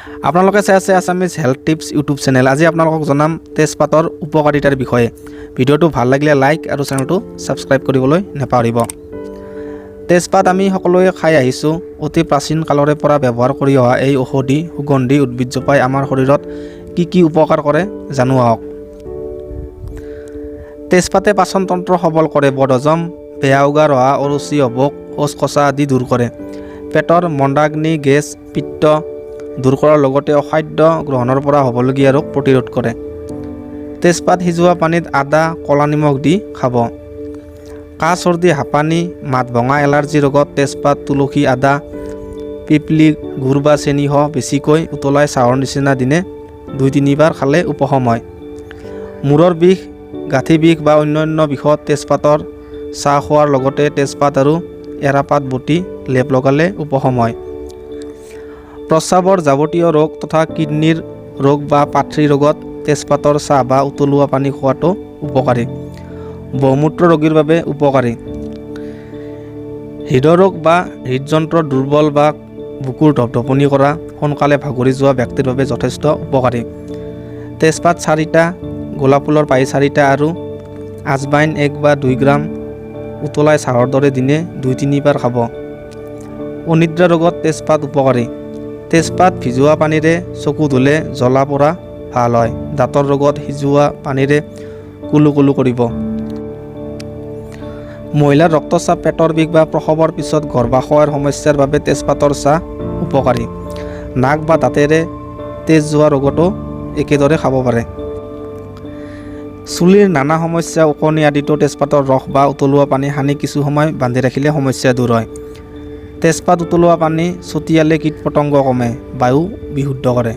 আপোনালোকে চাই আছে Assamese health tips YouTube channel. আজি আপোনালোকক জনাম তেজপাতৰ উপকাৰিতাৰ বিষয়ে। ভিডিঅ'টো ভাল লাগিলে লাইক আৰু চেনেলটো ছাবস্ক্ৰাইব কৰিবলৈ নাপাহৰিব। তেজপাত আমি সকলোৱে খাই আহিছোঁ। অতি প্ৰাচীন কালৰে পৰা ব্যৱহাৰ কৰি অহা এই ঔষধি সুগন্ধি উদ্ভিদজোপাই আমাৰ শৰীৰত কি উপকাৰ কৰে জানো আহক। তেজপাতে পাচনতন্ত্ৰ সবল কৰে, বদহজম, বেয়া উগাৰ অহা, অৰুচি, অভোক, শৌচ কচা আদি দূৰ কৰে। পেটৰ মন্দাগ্নি, গেছ, পিত্ত দূৰ কৰাৰ লগতে অখাদ্য গ্ৰহণৰ পৰা হ'বলগীয়া ৰোগ প্ৰতিৰোধ কৰে। তেজপাত সিজোৱা পানীত আদা, ক'লা নিমখ দি খাব। কাহ, চৰ্দি, হাঁপানি, মাত ভঙা, এলাৰ্জি ৰোগত তেজপাত, তুলসী, আদা, পিপলি, গুড় বা চেনি সহ বেছিকৈ উতলাই চাহৰ নিচিনা দিনে 2-3 বাৰ খালে উপশম হয়। মূৰৰ বিষ, গাঁঠি বিষ বা অন্যান্য বিষত তেজপাতৰ চাহ খোৱাৰ লগতে তেজপাত আৰু এৰাপাত বটি লেপ লগালে উপশম হয়। প্ৰস্ৰাৱৰ যাৱতীয় ৰোগ তথা কিডনীৰ ৰোগ বা পাথৰী ৰোগত তেজপাতৰ চাহ বা উতলোৱা পানী খোৱাটো উপকাৰী। বহুমূত্ৰ ৰোগীৰ বাবে উপকাৰী। হৃদৰোগ বা হৃদযন্ত্ৰ দুৰ্বল বা বুকুৰ ধপধপনি কৰা, সোনকালে ভাগৰি যোৱা ব্যক্তিৰ বাবে যথেষ্ট উপকাৰী। তেজপাত 4টা, গোলাপ ফুলৰ পাহি 4টা আৰু আজৱাইন 1 বা 2 গ্ৰাম উতলাই চাহৰ দৰে দিনে 2-3 বাৰ খাব। অনিদ্ৰা ৰোগত তেজপাত উপকাৰী। তেজপাত ভিজোৱা পানীৰে চকু ধুলে জ্বলা পৰা ভাল হয়। দাঁতৰ ৰোগত সিজোৱা পানীৰে কুলু কৰিব। মহিলাৰ ৰক্তচাপ, পেটৰ বিষ বা প্ৰসৱৰ পিছত গৰ্ভাশয়ৰ সমস্যাৰ বাবে তেজপাতৰ চাহ উপকাৰী। নাক বা দাঁতেৰে তেজ যোৱা ৰোগতো একেদৰে খাব পাৰে। চুলিৰ নানা সমস্যা, ওকণি আদিতো তেজপাতৰ ৰস বা উতলোৱা পানী সানি কিছু সময় বান্ধি ৰাখিলে সমস্যা দূৰ হয়। তেজপাত উতলোৱা পানী ছটিয়ালে কীট পতংগ কমে, বায়ু বিশুদ্ধ কৰে।